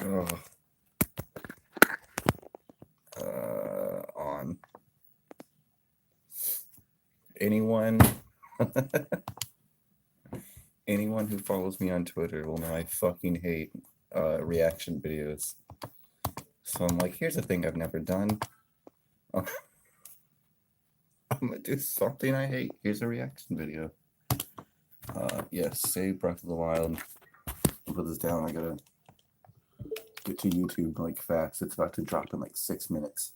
Oh, on anyone anyone who follows me on Twitter will know I fucking hate reaction videos. So I'm like, here's a thing I've never done. I'm gonna do something I hate. Here's a reaction video. Yes, save Breath of the Wild. I'll put this down. I gotta get to YouTube like fast. It's about to drop in like 6 minutes.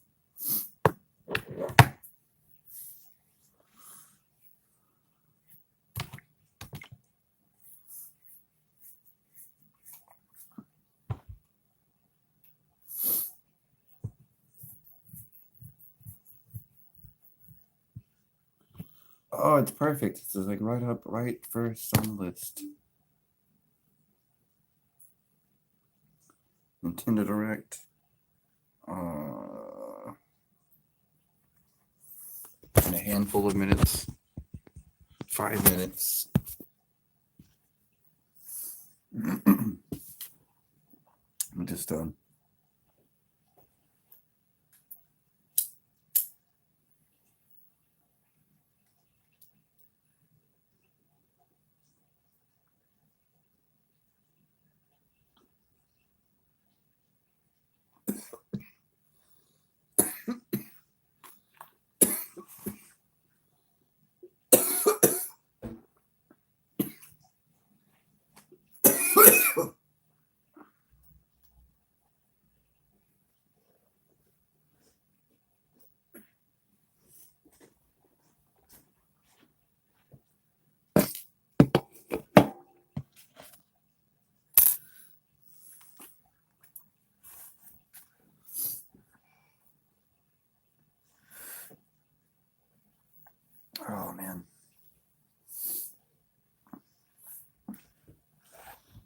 Oh, it's perfect. It's like right first on the list. Nintendo Direct. In a handful of minutes. 5 minutes. I'm just done. Oh man.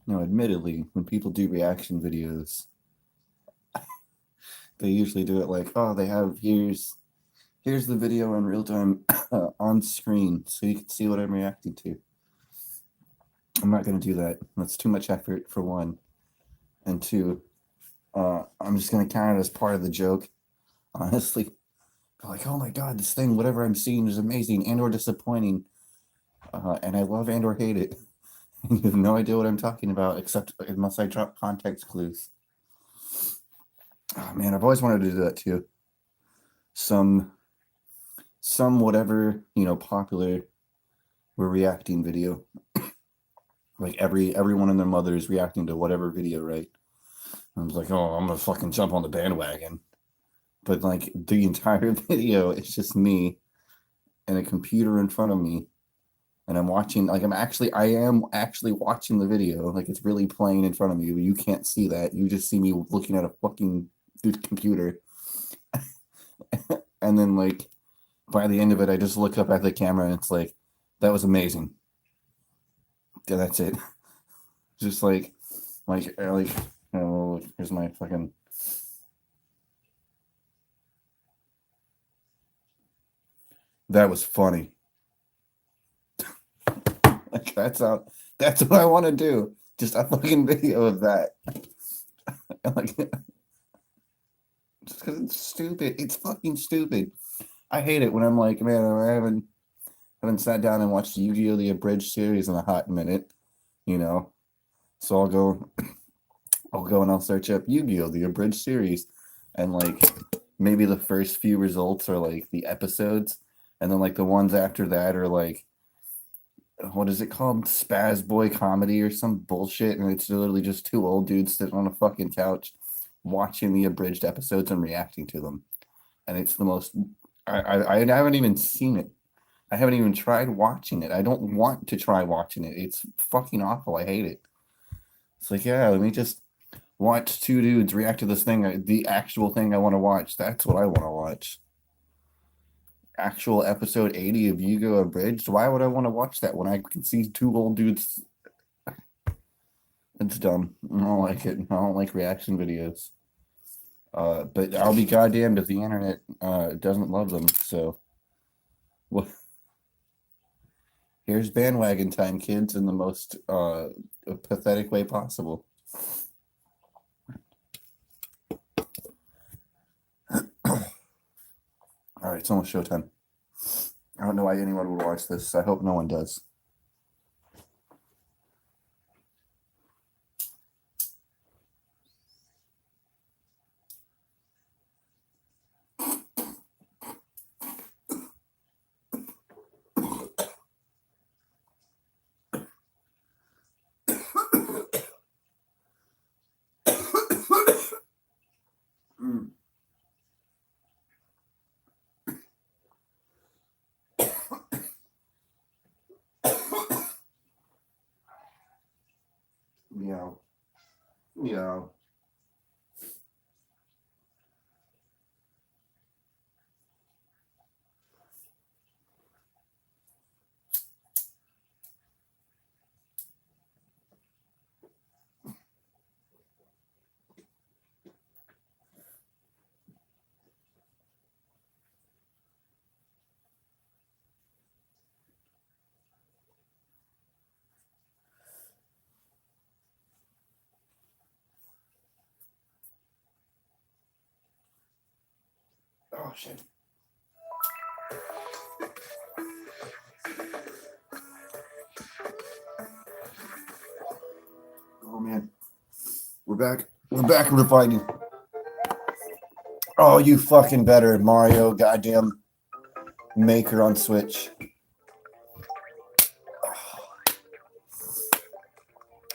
Now, admittedly, when people do reaction videos, they usually do it like, oh, they have here's the video in real time on screen, so you can see what I'm reacting to. I'm not gonna do that. That's too much effort for one, and two, I'm just gonna count it as part of the joke. Honestly, like, oh my god, this thing, whatever I'm seeing is amazing and or disappointing, and I love and or hate it. You have no idea what I'm talking about, except unless I drop context clues. Oh man, I've always wanted to do that too. Some whatever, popular we're reacting video. Like everyone and their mother is reacting to whatever video, right? I was like, oh, I'm gonna fucking jump on the bandwagon. But like the entire video is just me and a computer in front of me. And I'm watching, like I am actually watching the video. Like it's really playing in front of me, but you can't see that. You just see me looking at a fucking computer. And then like by the end of it, I just look up at the camera and it's like, that was amazing. Yeah, that's it. Just oh, here's my fucking. That was funny. Like that's what I want to do. Just a fucking video of that. Like, just because it's stupid. It's fucking stupid. I hate it when I'm like, man, I haven't sat down and watched Yu-Gi-Oh! The Abridged series in a hot minute, you know. So I'll go and I'll search up Yu-Gi-Oh! The Abridged series, and like maybe the first few results are like the episodes, and then like the ones after that are like, what is it called? Spaz Boy Comedy or some bullshit, and it's literally just two old dudes sitting on a fucking couch watching the abridged episodes and reacting to them. And it's the most. I haven't even seen it. I haven't even tried watching it. I don't want to try watching it. It's fucking awful. I hate it. It's like, yeah, let me just watch two dudes react to this thing, the actual thing I want to watch. That's what I want to watch. Actual episode 80 of Yu-Gi-Oh! Abridged. Why would I want to watch that when I can see two old dudes? It's dumb. I don't like it. I don't like reaction videos. But I'll be goddamned if the internet doesn't love them. So, well, here's bandwagon time, kids, in the most pathetic way possible. All right, it's almost showtime. I don't know why anyone would watch this. I hope no one does. Mm. Meow. Meow. Oh, shit. Oh, man. We're back. We're back and we're fighting. Oh, you fucking better, Mario goddamn Maker on Switch.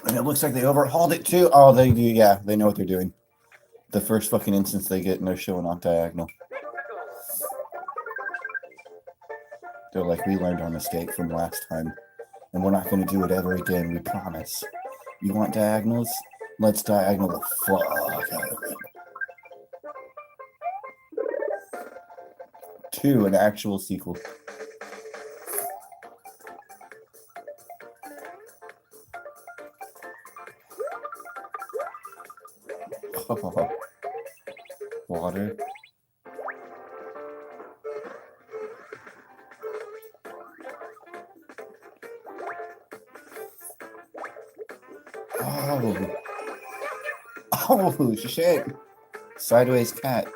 And it looks like they overhauled it too. Oh, they do. Yeah, they know what they're doing. The first fucking instance they get, and they're showing off diagonal. They're like, we learned our mistake from last time, and we're not going to do it ever again. We promise. You want diagonals? Let's diagonal the fuck out of it. 2, an actual sequel. Oh, water. Oh. Oh, shit. Sideways cat.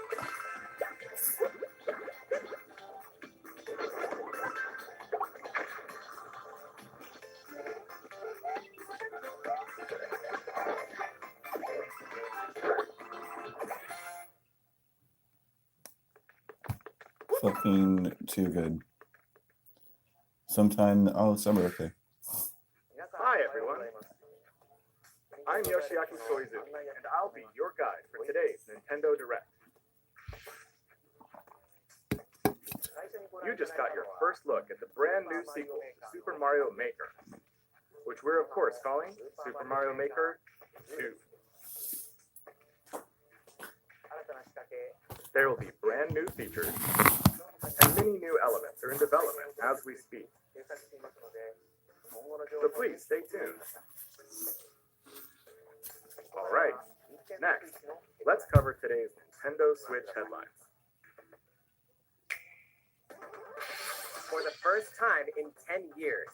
Fucking too good. Sometime, summer, okay. Hi everyone, I'm Yoshiaki Soizuki, and I'll be your guide for today's Nintendo Direct. You just got your first look at the brand new sequel to Super Mario Maker, which we're of course calling Super Mario Maker 2. There will be brand new features, and many new elements are in development as we speak. So please stay tuned. Alright, next, let's cover today's Nintendo Switch headlines. For the first time in 10 years,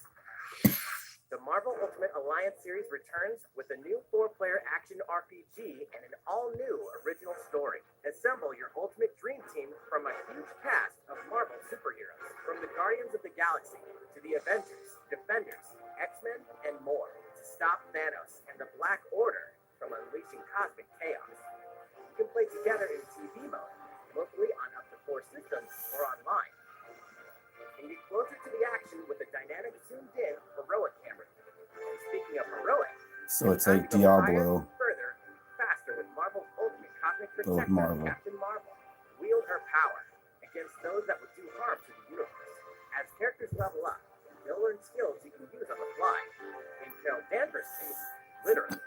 the Marvel Ultimate Alliance series returns with a new 4-player action RPG and an all-new original story. Assemble your ultimate dream team from a huge cast of Marvel superheroes, from the Guardians of the Galaxy to the Avengers, Defenders, X-Men, and more, to stop Thanos and the Black Order from unleashing cosmic chaos. You can play together in TV mode, locally on up to 4 systems, or online. And get closer to the action with a dynamic zoomed-in heroic camera. And speaking of heroic, So it's like Diablo. Further, faster with Marvel's ultimate cosmic With protector, Marvel. Captain Marvel. Wield her power against those that would do harm to the universe. As characters level up, they'll learn skills you can use on the fly. In Carol Danvers' case, literally.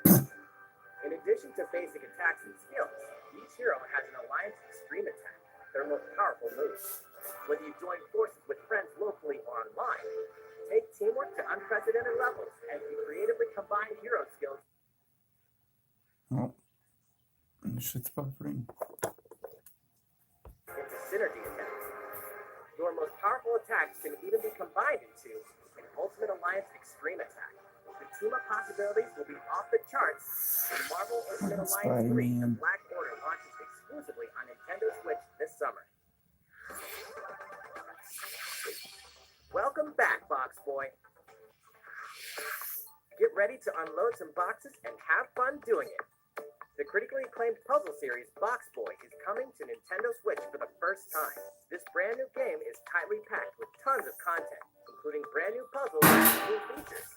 In addition to basic attacks and skills, each hero has an Alliance Extreme Attack, their most powerful move. Whether you join forces with friends locally or online, take teamwork to unprecedented levels as you creatively combine hero skills. Oh, shit's buffering. Into synergy attacks. Your most powerful attacks can even be combined into an Ultimate Alliance Extreme Attack. The team-up possibilities will be off the charts when Marvel Ultimate Alliance 3: The Black Order launches exclusively on Nintendo Switch this summer. Welcome back, Box Boy. Get ready to unload some boxes and have fun doing it. The critically acclaimed puzzle series Box Boy is coming to Nintendo Switch for the first time. This brand new game is tightly packed with tons of content, including brand new puzzles and new features.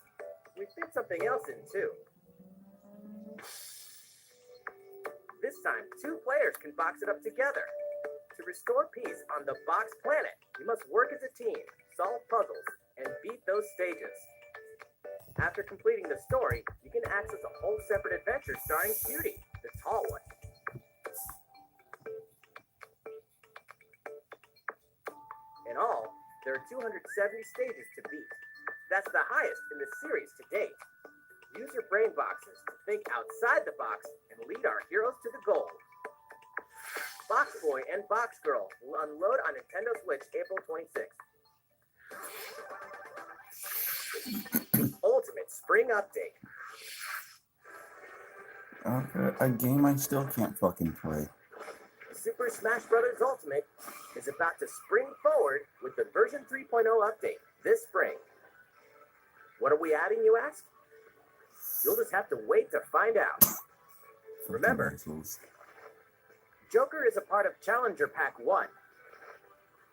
We fit something else in too. This time, 2 players can box it up together. To restore peace on the Box Planet, you must work as a team, solve puzzles, and beat those stages. After completing the story, you can access a whole separate adventure starring Cutie, the tall one. In all, there are 270 stages to beat. That's the highest in the series to date. Use your brain boxes to think outside the box and lead our heroes to the goal. Box Boy and Box Girl will unload on Nintendo Switch April 26th. Ultimate Spring Update. Okay, a game I still can't fucking play. Super Smash Bros. Ultimate is about to spring forward with the version 3.0 update this spring. What are we adding, you ask? You'll just have to wait to find out. Remember, Joker is a part of Challenger Pack 1.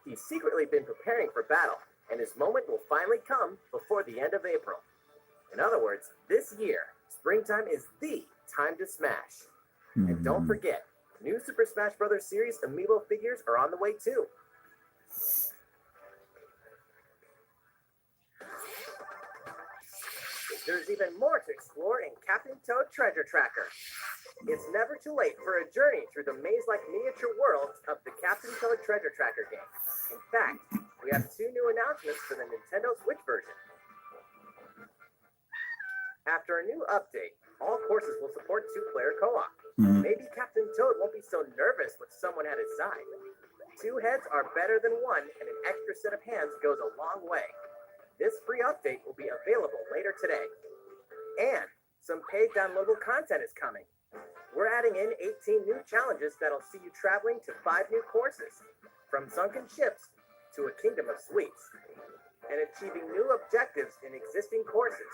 He's secretly been preparing for battle, and his moment will finally come before the end of April. In other words, this year, springtime is the time to smash. And don't forget, new Super Smash Bros. Series Amiibo figures are on the way too. There's even more to explore in Captain Toad Treasure Tracker. It's never too late for a journey through the maze-like miniature worlds of the Captain Toad Treasure Tracker game. In fact, we have 2 new announcements for the Nintendo Switch version. After a new update, all courses will support 2-player co-op. Maybe Captain Toad won't be so nervous with someone at his side. 2 heads are better than 1, and an extra set of hands goes a long way. This free update will be available later today. And some paid downloadable content is coming. We're adding in 18 new challenges that'll see you traveling to 5 new courses, from sunken ships to a kingdom of sweets, and achieving new objectives in existing courses.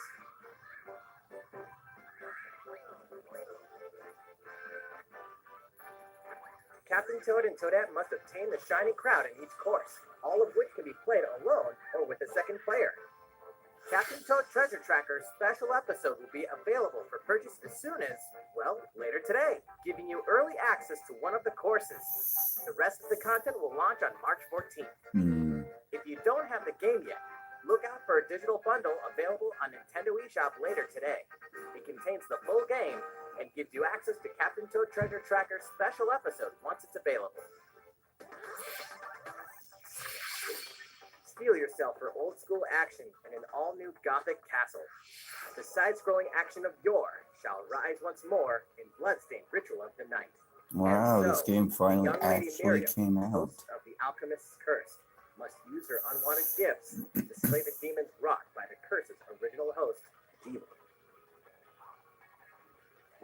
Captain Toad and Toadette must obtain the Shiny Crown in each course, all of which can be played alone or with a second player. Captain Toad Treasure Tracker special episode will be available for purchase as soon as, well, later today, giving you early access to one of the courses. The rest of the content will launch on March 14th. If you don't have the game yet, look out for a digital bundle available on Nintendo eShop later today. It contains the full game and gives you access to Captain Toad Treasure Tracker special episode once it's available. Steel yourself for old school action in an all-new Gothic castle. The side-scrolling action of yore shall rise once more in Bloodstained Ritual of the Night. Wow, And this so, game finally young Lady actually Miriam, came out. host of the Alchemist's Curse, must use her unwanted gifts to slay the demons wrought by the curse's original host, Evil.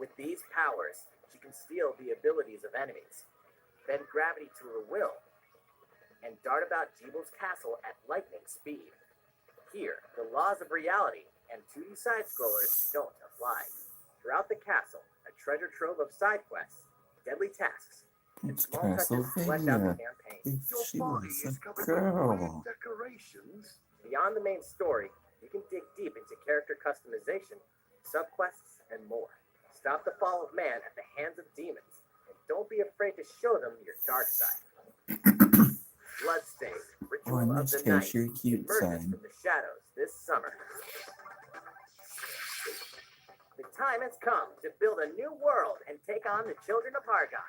With these powers, she can steal the abilities of enemies, bend gravity to her will, and dart about Jeebel's castle at lightning speed. Here, the laws of reality and 2D side-scrollers don't apply. Throughout the castle, a treasure trove of side quests, deadly tasks, and It's small touches flesh out the Castlevania. campaign. If she was a girl. Decorations. Beyond the main story, you can dig deep into character customization, subquests, and more. Stop the fall of man at the hands of demons, and don't be afraid to show them your dark side. Bloodstained, Or Ritual in of this the Night, case, your cute emerges side. from the shadows this summer. The time has come to build a new world and take on the children of Argon.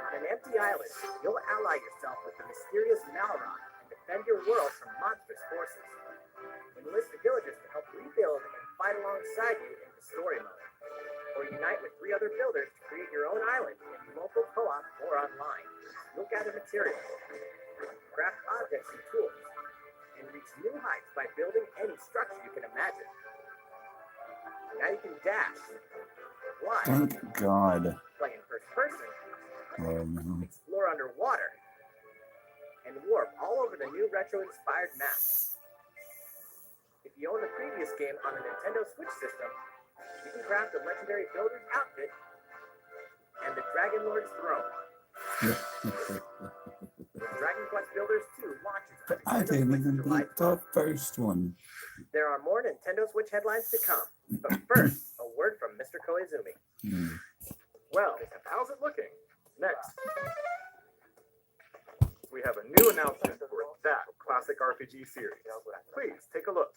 On an empty island, you'll ally yourself with the mysterious Malron and defend your world from monstrous forces. Enlist the villagers to help rebuild and fight alongside you in the story mode. Or unite with 3 other builders to create your own island in local co-op or online. You'll gather materials, craft objects and tools, and reach new heights by building any structure you can imagine. Now you can dash, fly, Thank God. play in first person, Oh no. explore underwater, and and warp all over the new retro-inspired map. If you own the previous game on the Nintendo Switch system, you can craft the legendary Builder's outfit and the Dragon Lord's throne. Dragon Quest Builders 2 launches on I Nintendo didn't Switch even July beat the first one. There are more Nintendo Switch headlines to come, but first, a word from Mr. Koizumi. Well, how's it looking? Next, we have a new announcement for that classic RPG series. Please take a look.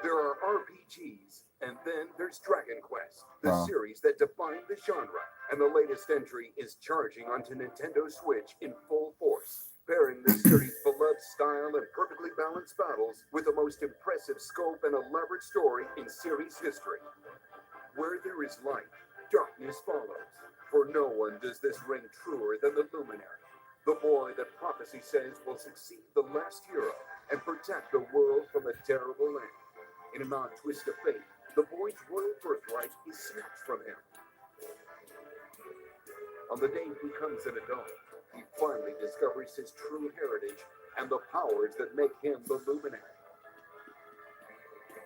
There are RPGs, and then there's Dragon Quest, the Wow. series that defined the genre. And the latest entry is charging onto Nintendo Switch in full force, pairing the series' beloved style and perfectly balanced battles with the most impressive scope and elaborate story in series history. Where there is light, darkness follows. For no one does this ring truer than the Luminary, the boy that prophecy says will succeed the last hero and protect the world from a terrible end. In an odd twist of fate, the boy's royal birthright is snatched from him. On the day he becomes an adult, he finally discovers his true heritage and the powers that make him the Luminary.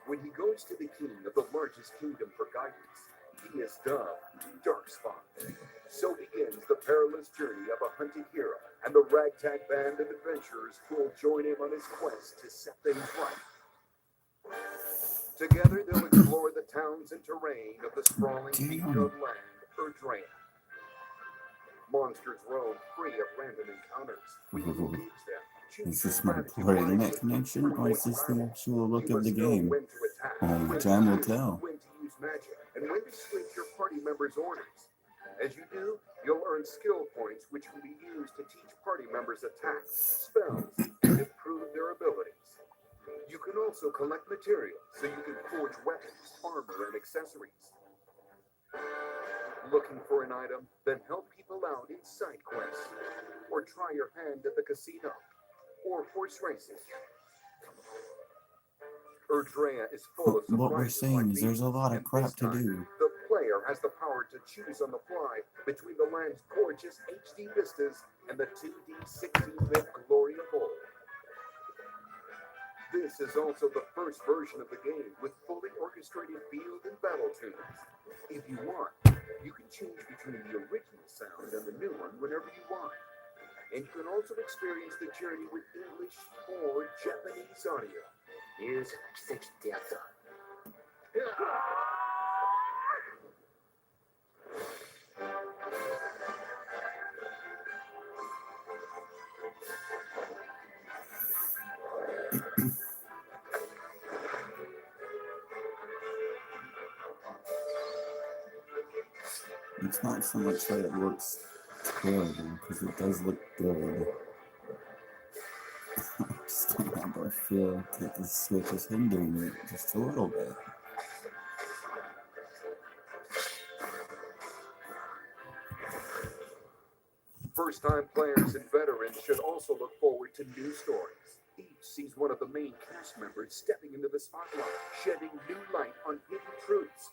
When he goes to the king of the largest kingdom for guidance, he is dubbed Darkspawn. So begins the perilous journey of a hunted hero and the ragtag band of adventurers who will join him on his quest to set things right. Together, they'll explore the towns and terrain of the sprawling beach-home land, Erdrea. Monsters roam free of random encounters. We will engage them. Is this my poor internet connection, or is this the actual look of the game? Only time will tell. When to use magic, and when to switch your party members' orders. As you do, you'll earn skill points which can be used to teach party members attacks, spells, and improve their abilities. You can also collect materials so you can forge weapons, armor, and accessories. Looking for an item? Then help people out in side quests. Or try your hand at the casino. Or horse racing. Erdrea is full of surprises. What we're saying is there's a lot of and crap this to time, do. The player has the power to choose on the fly between the land's gorgeous HD vistas and the 2D 16-bit glory of old. This is also the first version of the game with fully orchestrated field and battle tunes. If you want, you can change between the original sound and the new one whenever you want. And you can also experience the journey with English or Japanese audio. Use 60 theater. It's not so much that it looks terrible, because it does look good. I just can't help but feel that the Switch is hindering it just a little bit. First-time players and veterans should also look forward to new stories. Each sees one of the main cast members stepping into the spotlight, shedding new light on hidden truths.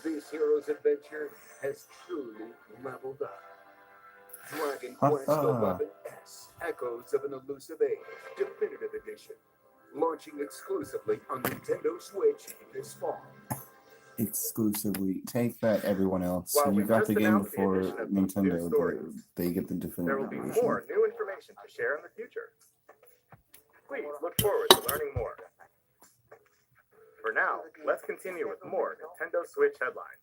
This hero's adventure has truly leveled up. Dragon Quest XI, Echoes of an Elusive Age, Definitive Edition, launching exclusively on Nintendo Switch this fall. Exclusively. Take that, everyone else. While So you we got just the game announced the before addition of Nintendo, new stories, but they get the There will definitive be version. more new information to share in the future. Please look forward to learning more. For now, let's continue with more Nintendo Switch headlines.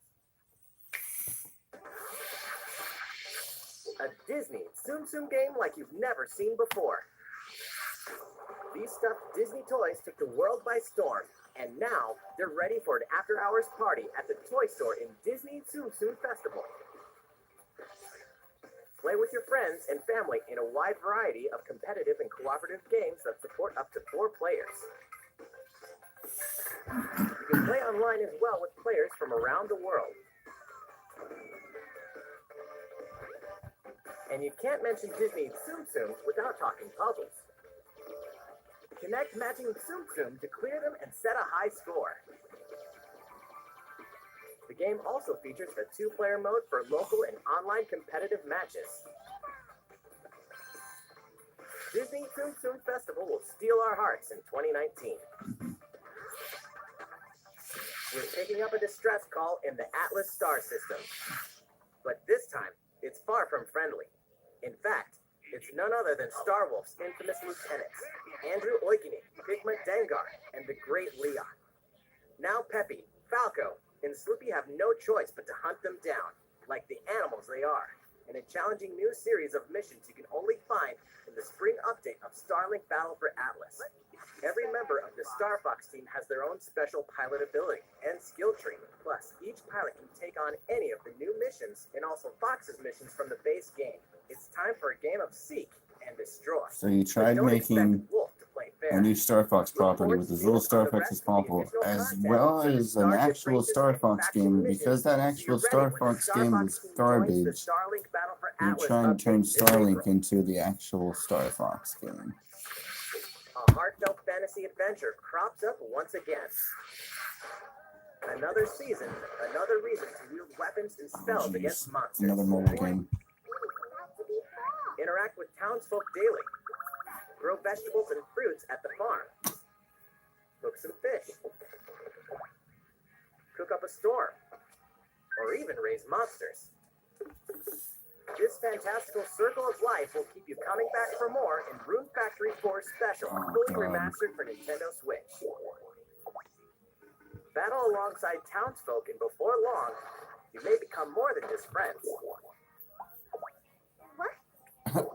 A Disney Tsum Tsum game like you've never seen before. These stuffed Disney toys took the world by storm, and now they're ready for an after-hours party at the toy store in Disney Tsum Tsum Festival. Play with your friends and family in a wide variety of competitive and cooperative games that support up to 4 players. You can play online as well with players from around the world. And you can't mention Disney Tsum Tsum without talking puzzles. Connect matching Tsum Tsum to clear them and set a high score. The game also features a 2-player mode for local and online competitive matches. Disney Tsum Tsum Festival will steal our hearts in 2019. We're picking up a distress call in the Atlas star system. But this time, it's far from friendly. In fact, it's none other than Starwolf's infamous lieutenants, Andrew Oikinen, Figma Dengar, and the Great Leon. Now Peppy, Falco, and Sloopy have no choice but to hunt them down, like the animals they are, in a challenging new series of missions you can only find in the spring update of Starlink Battle for Atlas. Every member of the Star Fox team has their own special pilot ability and skill tree. Plus, each pilot can take on any of the new missions and also Fox's missions from the base game. It's time for a game of Seek and Destroy. So you But tried don't expect making Wolf to play fair. a new Star Fox property with as little Star Fox as possible, as well as an actual Star Fox game, because that actual Star Fox game was garbage. You're trying to turn Starlink into the actual Star Fox game. A heartfelt fantasy adventure crops up once again. Another season, another reason to wield weapons and spells Jeez. against monsters. Another mobile game. Interact with townsfolk daily. Grow vegetables and fruits at the farm. Cook some fish. Cook up a storm. Or even raise monsters. This fantastical circle of life will keep you coming back for more in Rune Factory 4 Special, fully remastered for Nintendo Switch. Battle alongside townsfolk, and before long, you may become more than just friends.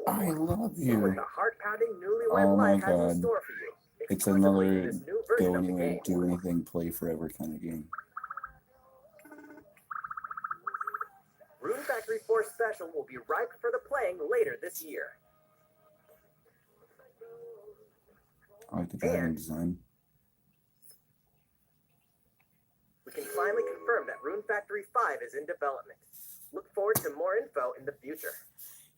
I love See what you. the heart-pounding newlywed Oh my life has in God. store for you. It's Exclusively in another this new version go of the anywhere, game. do anything, play forever kind of game. Rune Factory 4 Special will be ripe for the playing later this year. I like the dragon design. We can finally confirm that Rune Factory 5 is in development. Look forward to more info in the future.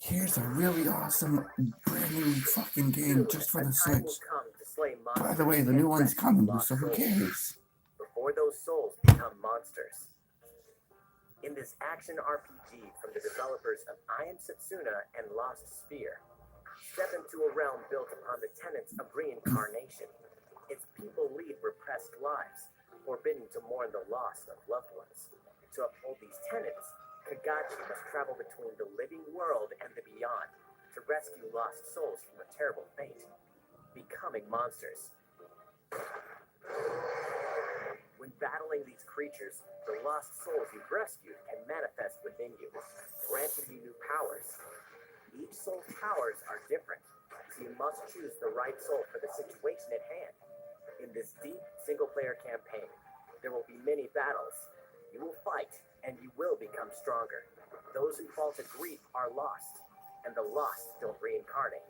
Here's a really awesome brand new fucking game just for A the time will Switch. come to slay By monsters the way, the and new one's rescue coming, lost so who souls cares? before those souls become monsters. In this action RPG from the developers of I Am Setsuna and Lost Sphere, step into a realm built upon the tenets of reincarnation. Its people lead repressed lives, forbidden to mourn the loss of loved ones. To uphold these tenets, Kagachi must travel between the living world and the beyond to rescue lost souls from a terrible fate, becoming monsters. When battling these creatures, the lost souls you've rescued can manifest within you, granting you new powers. Each soul's powers are different, so you must choose the right soul for the situation at hand. In this deep single-player campaign, there will be many battles. You will fight, and you will become stronger. Those who fall to grief are lost, and the lost don't reincarnate.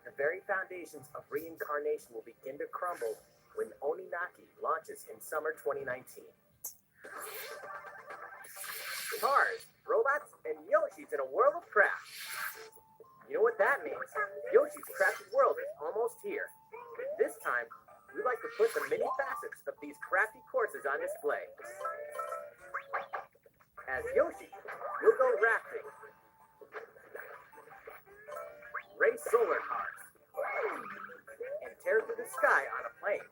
The very foundations of reincarnation will begin to crumble when Oninaki launches in summer 2019. Cars, robots, and Yoshis in a world of craft. You know what that means? Yoshi's Crafted World is almost here. This time, we like to put the many facets of these crafty courses on display. As Yoshi, we'll go rafting, race solar cars, and tear through the sky on a plane.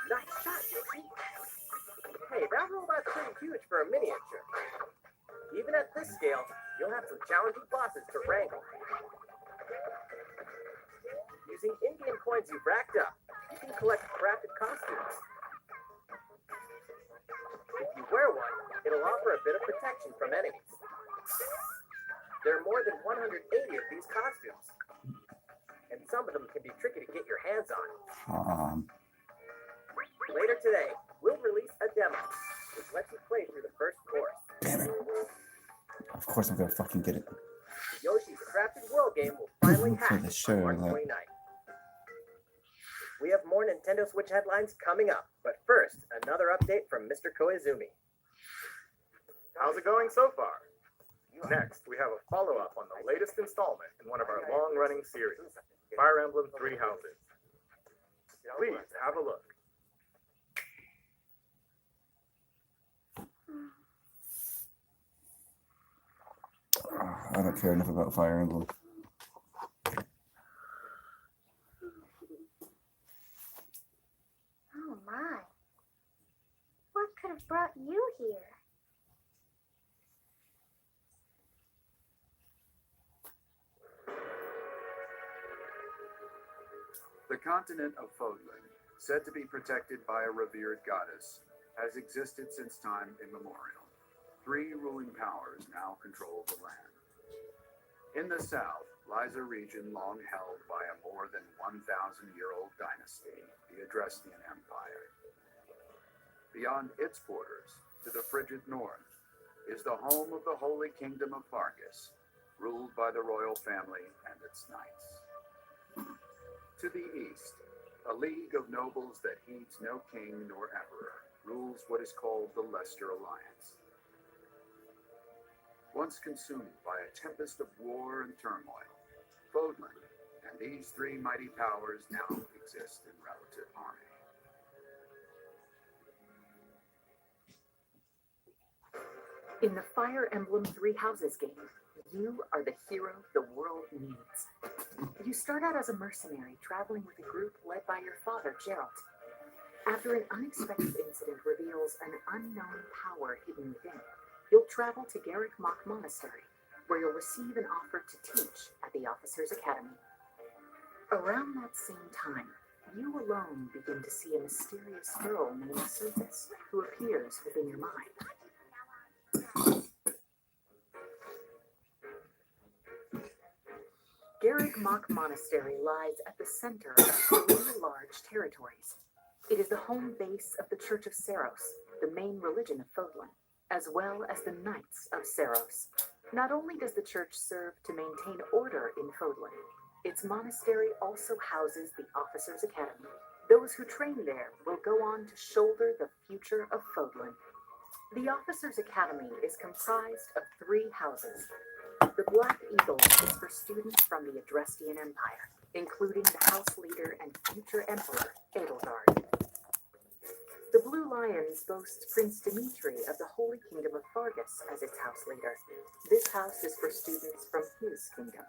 Nice shot, Yoshi. Hey, that robot's pretty huge for a miniature. Even at this scale, you'll have some challenging bosses to wrangle. Using in-game coins you've racked up, you can collect crafted costumes. If you wear one, it'll offer a bit of protection from enemies. There are more than 180 of these costumes, and some of them can be tricky to get your hands on. Later today, we'll release a demo, which lets you play through the first course. Damn it. Of course I'm gonna fucking get it. The Yoshi's Crafted World game will finally For hatch the on sure March that 29th. We have more Nintendo Switch headlines coming up, but first, another update from Mr. Koizumi. How's it going so far? Next, we have a follow-up on the latest installment in one of our long-running series, Fire Emblem Three Houses. Please have a look. I don't care enough about Fire Emblem. Oh my. What could have brought you here? The continent of Fodlan, said to be protected by a revered goddess, has existed since time immemorial. 3 ruling powers now control the land. In the south lies a region long held by a more than 1,000-year-old dynasty, the Adrestian Empire. Beyond its borders, to the frigid north, is the home of the Holy Kingdom of Fargus, ruled by the royal family and its knights. To the east, a league of nobles that heeds no king nor emperor rules what is called the Leicester Alliance. Once consumed by a tempest of war and turmoil, Fodlan and these 3 mighty powers now exist in relative harmony. In the Fire Emblem Three Houses game, you are the hero the world needs. You start out as a mercenary traveling with a group led by your father, Geralt. After an unexpected incident reveals an unknown power hidden within, you'll travel to Garrick Mach Monastery, where you'll receive an offer to teach at the Officers' Academy. Around that same time, you alone begin to see a mysterious girl named Surface, who appears within your mind. Garrick Mach Monastery lies at the center of 3 large territories. It is the home base of the Church of Seiros, the main religion of Fodlan, as well as the Knights of Seiros. Not only does the church serve to maintain order in Fodlan, its monastery also houses the Officers' Academy. Those who train there will go on to shoulder the future of Fodlan. The Officers' Academy is comprised of 3 houses. The Black Eagle is for students from the Adrestian Empire, including the house leader and future emperor, Edelgard. The Blue Lions boasts Prince Dimitri of the Holy Kingdom of Fargus as its house leader. This house is for students from his kingdom.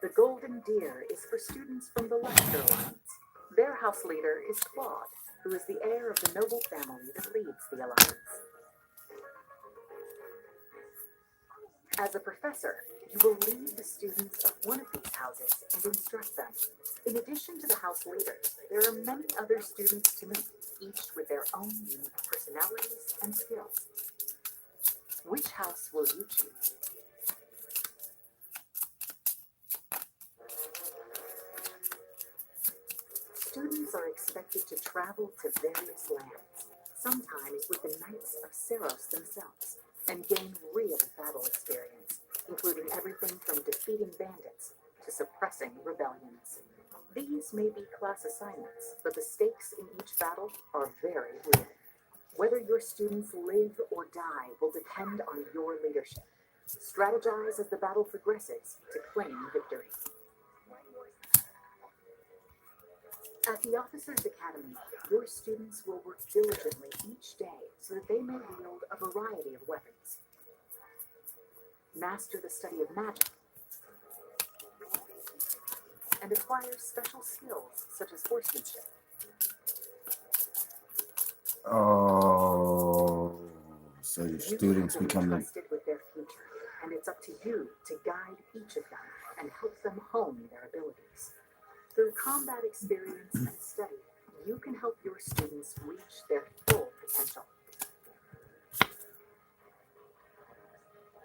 The Golden Deer is for students from the Leicester Alliance. Their house leader is Claude, who is the heir of the noble family that leads the Alliance. As a professor, you will lead the students of one of these houses and instruct them. In addition to the house leaders, there are many other students to meet, each with their own unique personalities and skills. Which house will you choose? Students are expected to travel to various lands, sometimes with the Knights of Seiros themselves, and gain real battle experience, including everything from defeating bandits to suppressing rebellions. These may be class assignments, but the stakes in each battle are very real. Whether your students live or die will depend on your leadership. Strategize as the battle progresses to claim victory. At the Officers' Academy, your students will work diligently each day so that they may wield a variety of weapons. Master the study of magic, and acquire special skills such as horsemanship. Oh, so your You students have been become the. entrusted with their future, and it's up to you to guide each of them and help them hone their abilities. Through combat experience and study, you can help your students reach their full potential.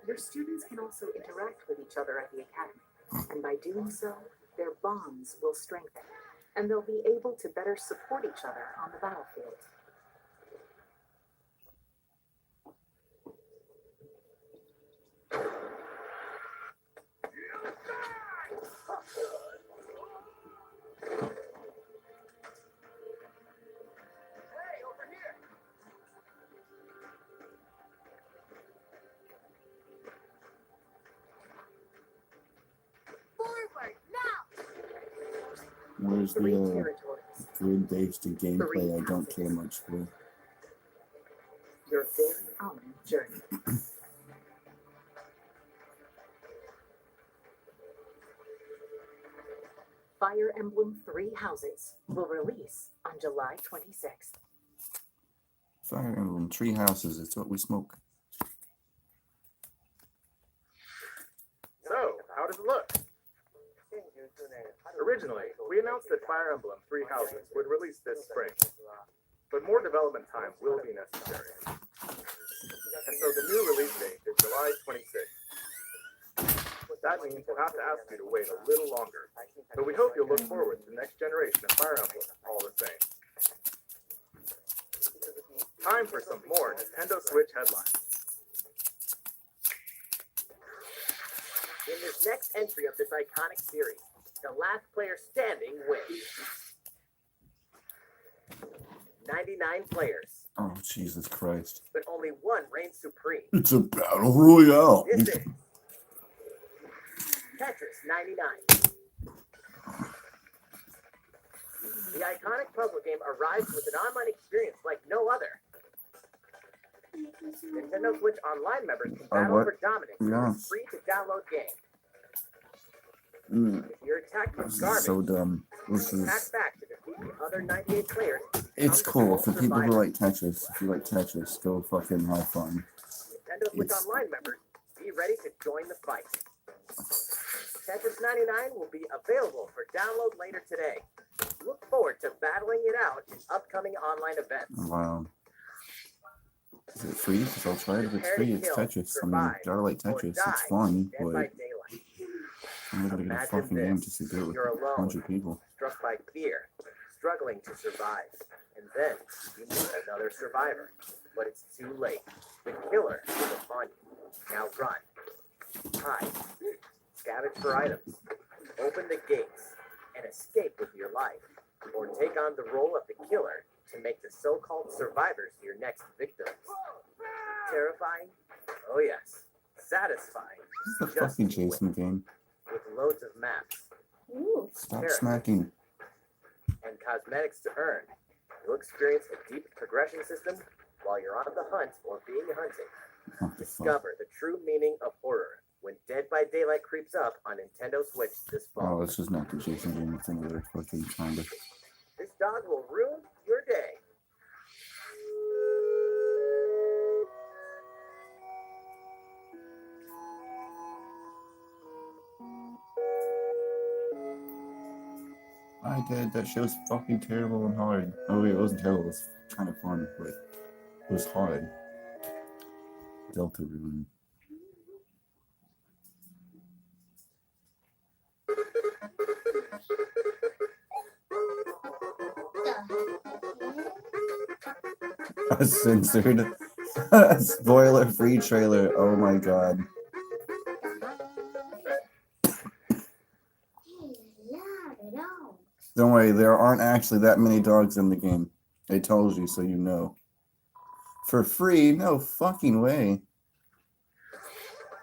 Your students can also interact with each other at the academy, and by doing so, their bonds will strengthen, and they'll be able to better support each other on the battlefield. Forward, now! Where's 3 the territories, grid-based gameplay? I don't care much for. your very own journey. Fire Emblem Three Houses will release on July 26th. Fire Emblem, tree houses, it's what we smoke. So, how does it look? Originally, we announced that Fire Emblem Three Houses would release this spring, but more development time will be necessary. And so the new release date is July 26th. That means we'll have to ask you to wait a little longer, but we hope you'll look forward to the next generation of Fire Emblem all the same. Time for some more Nintendo Switch headlines. In this next entry of this iconic series, the last player standing wins. 99 players, Oh, Jesus Christ. but only one reigns supreme. It's a battle royale. This is Tetris 99. The iconic puzzle game arrives with an online experience like no other. Nintendo Switch Online members can battle what? for dominance in Yeah. this free-to-download game. Mm, If you're attacked with this is garbage, so dumb. This attack is. back to defeat the other 98 players. It's Become the cool sole for people who survivor. like Tetris. If you like Tetris, go fucking have fun. Nintendo Switch It's- Online members, be ready to join the fight. Tetris 99 will be available for download later today. Look forward to battling it out in upcoming online events. Wow. Is it free? Because I'll try it if it's free. It's Tetris. I mean, gotta like Tetris. It's fun, Dead by but Daylight. I'm not gonna get a Imagine fucking game this. just to do it with You're a alone. bunch of people. Struck by fear, struggling to survive. And then you meet another survivor. But it's too late. The killer is upon you. Now run. Hide. Scavenge for items. Open the gates and escape with your life. Or take on the role of the killer to make the so-called survivors your next victims. Terrifying? Oh yes. Satisfying. This is the Just fucking wait. Jason game. With loads of maps Ooh. Stop Characters. smacking. and cosmetics to earn. You'll experience a deep progression system while you're on the hunt or being hunted. What the fuck? Discover the true meaning of horror when Dead by Daylight creeps up on Nintendo Switch this Oh, fall. this is not the Jason game. It's another fucking kind of. This dog will ruin your day. I did. That show's fucking terrible and hard. Oh wait, it wasn't terrible. It was kind of fun, but it was hard. Delta Rune. A censored, spoiler-free trailer. Oh my god. Don't worry, there aren't actually that many dogs in the game. I told you, so you know. For free? No fucking way.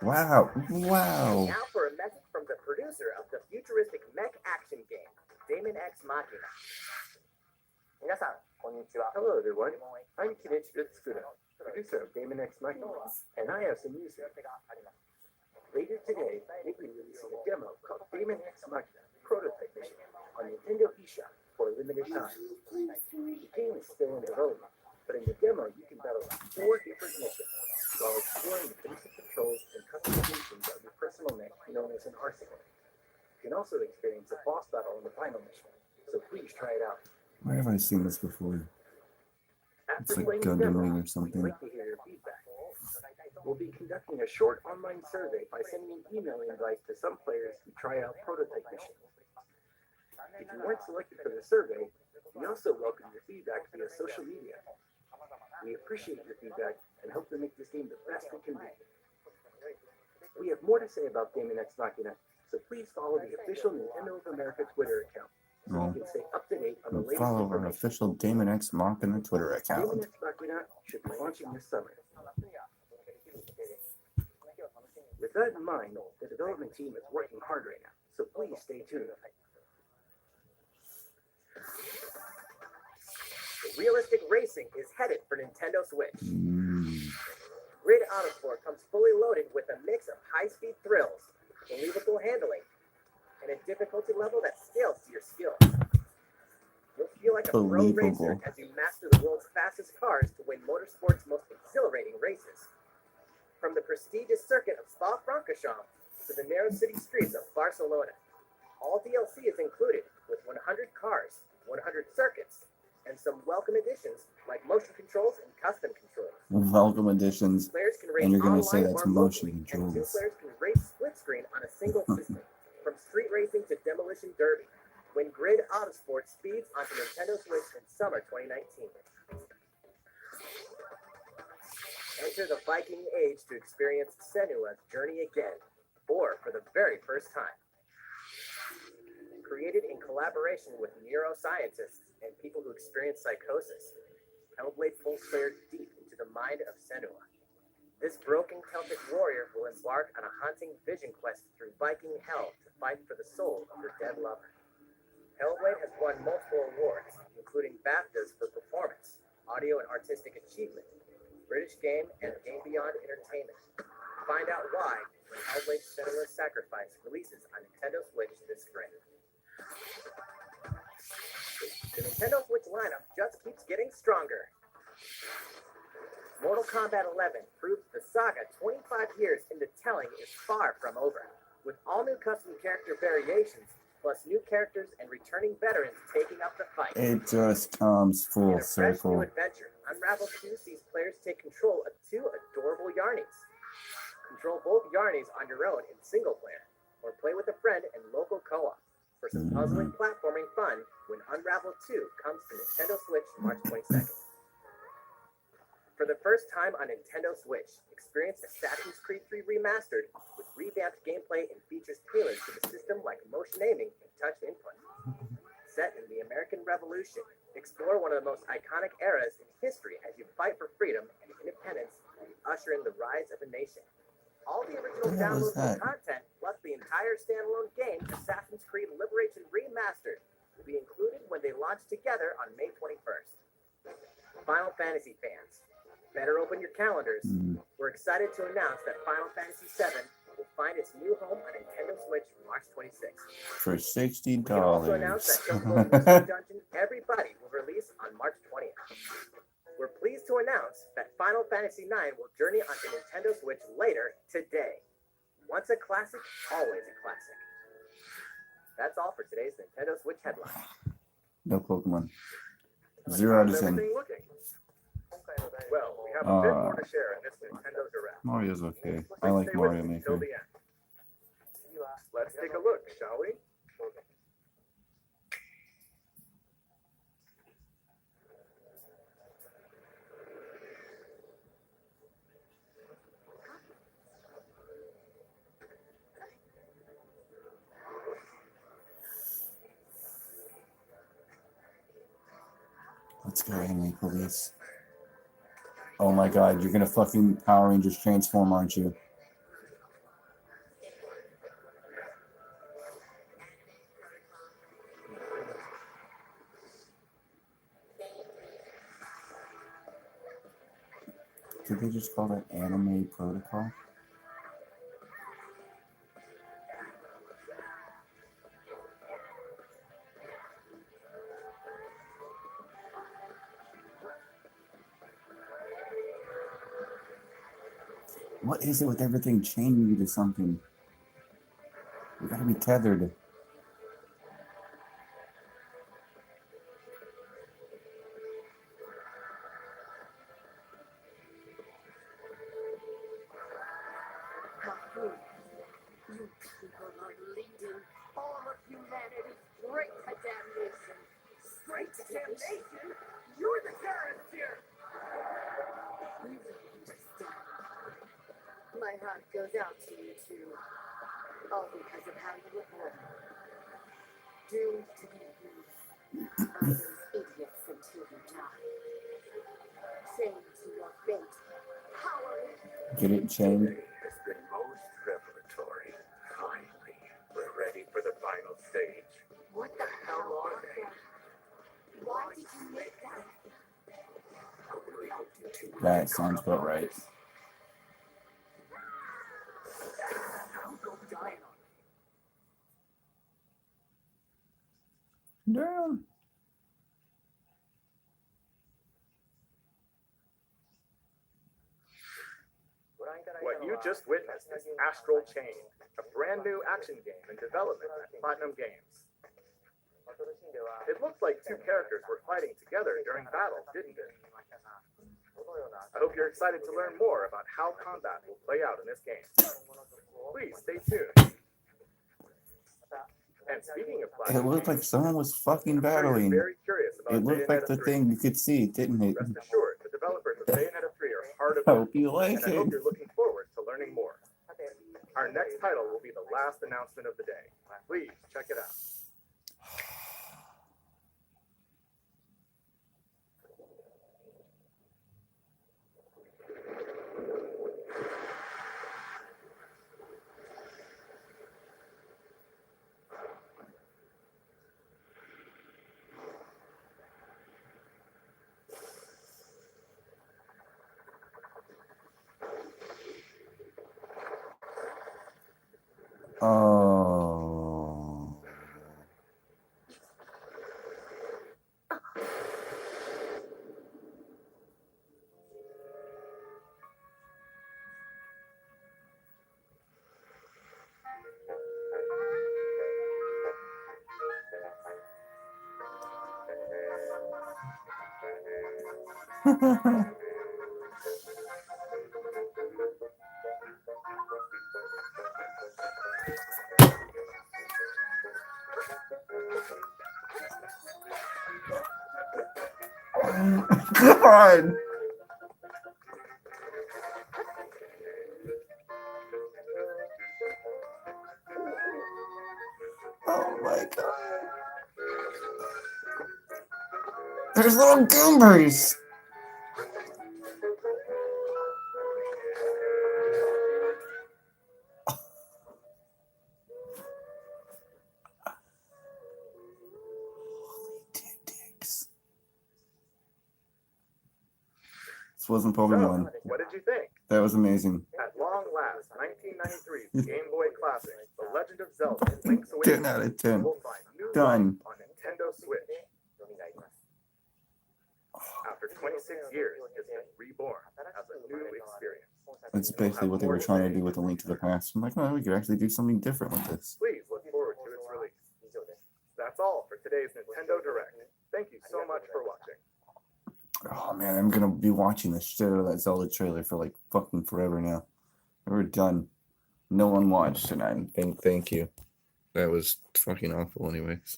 Wow. Wow. Now for a message from the producer of the futuristic mech action game, Damon X Machina. 皆さん、こんにちは。Hello everyone. I'm Kenichiro Tsukuda, producer of Damon X Machina, and I have some news. Later today, we'll be releasing a demo called Damon X Machina Prototype Mission on Nintendo eShop for a limited time. The game is still in development, but in the demo you can battle 4 different missions while exploring the basic controls and customizations of your personal mech known as an arsenal. You can also experience a boss battle in the final mission, so please try it out. Where have I seen this before? It's After like playing the Gundam demo, Wing or we'd something. like to hear your feedback. We'll be conducting a short online survey by sending an email invite to some players who try out prototype missions. If you weren't selected for the survey, we also welcome your feedback via social media. We appreciate your feedback and hope to make this game the best it can be. We have more to say about Damon X Machina, so please follow the official Nintendo of America Twitter account so Oh. you can stay up to date on the And latest follow our information. official Damon X Machina Twitter Damon account. X Machina should be launching this summer. With that in mind, the development team is working hard right now, so please stay tuned. Realistic racing is headed for Nintendo Switch. Grid Autosport comes fully loaded with a mix of high-speed thrills, believable handling, and a difficulty level that scales to your skills. You'll feel like a pro racer Believable. as you master the world's fastest cars to win motorsport's most exhilarating races. From the prestigious circuit of Spa-Francorchamps to the narrow city streets of Barcelona, all DLC is included with 100 cars, 100 circuits, and some welcome additions like motion controls and custom controls. Welcome additions. Players can race And you're gonna say online that's or motion locally, and two controls. players can race split screen on a single system. From street racing to demolition derby, when Grid Autosport speeds onto Nintendo Switch in summer 2019. Enter the Viking Age to experience Senua's journey again, or for the very first time. Created in collaboration with neuroscientists and people who experience psychosis, Hellblade pulls players deep into the mind of Senua. This broken Celtic warrior will embark on a haunting vision quest through Viking hell to fight for the soul of her dead lover. Hellblade has won multiple awards, including BAFTAs for performance, audio and artistic achievement, British Game, and Game Beyond Entertainment. Find out why when Hellblade: Senua's Sacrifice releases on Nintendo Switch this spring. The Nintendo Switch lineup just keeps getting stronger. Mortal Kombat 11 proves the saga 25 years into telling is far from over, with all new custom character variations, plus new characters and returning veterans taking up the fight. It just comes In full a fresh new circle. adventure, Unravel 2 sees players take control of two adorable Yarnies. Control both Yarnies on your own in single player, or play with a friend in local co-op for some puzzling platforming fun when Unravel 2 comes to Nintendo Switch March 22nd. For the first time on Nintendo Switch, experience Assassin's Creed 3 Remastered with revamped gameplay and features tailored to the system like motion aiming and touch input. Set in the American Revolution, explore one of the most iconic eras in history as you fight for freedom and independence and usher in the rise of a nation. All the original What the hell is downloadable that? content, plus the entire standalone game, Assassin's Creed Liberation Remastered, will be included when they launch together on May 21st. Final Fantasy fans, better open your calendars. We're excited to announce that Final Fantasy VII will find its new home on Nintendo Switch March 26th. For $60. We can also announce that Chocobo Mystery Dungeon Everybody will release on March 20th. We're pleased to announce that Final Fantasy IX will journey onto Nintendo Switch later today. Once a classic, always a classic. That's all for today's Nintendo Switch headline. No Pokemon. 0 out of 10. Everything looking? Well, we have a bit more to share in this Nintendo Direct. Mario's okay. Please I like stay with Mario me till Maker. the end. Let's take a look, shall we? Let's go, Henry Police. Oh my god, you're gonna fucking Power Rangers transform, aren't you? Did they just call that Anime Protocol? What is it with everything chaining you to something? We gotta be tethered. Mahmoud, you people are leading all of humanity straight to damnation. Straight to damnation? You're the terrorist here! You don't understand. My heart goes out to you two, all because of how you were born. Doomed to be used by those idiots until you die. Chained to your fate, powerless. Get it chained? Has been most revelatory. Finally, we're ready for the final stage. What the hell was that? Why did you make that? That sounds about right. What you just witnessed is Astral Chain, a brand new action game in development at Platinum Games. It looked like two characters were fighting together during battle, didn't it? I hope you're excited to learn more about how combat will play out in this game. Please stay tuned. And speaking of It Platinum looked like Games, someone was fucking I'm sure you're battling. very curious about It looked like Bayonetta the 3. thing you could see, didn't it? Rest assured, the developers of Bayonetta 3 are hard at I work, hope you like and I hope it. you're looking forward to learning more. Our next title will be the last announcement of the day. Please check it out. Oh. God. Oh my god. There's little goombers. Holy dicks. This wasn't Pokemon. So, what did you think? That was amazing. At long last, 1993's Game Boy Classic, The Legend of Zelda: Link's 10 Awakening, out of 10. will find new Done. life on Nintendo Switch. After 26 years, it's been reborn as a new experience. That's basically what they were trying to do with A Link to the Past. I'm like, oh, we could actually do something different with this. Please look forward to its release. That's all for today's Nintendo Direct. Thank you so much for watching. Oh man, I'm gonna be watching the shit out of that Zelda trailer for like fucking forever now. We're done. No one watched, and I thank you. That was fucking awful, anyways.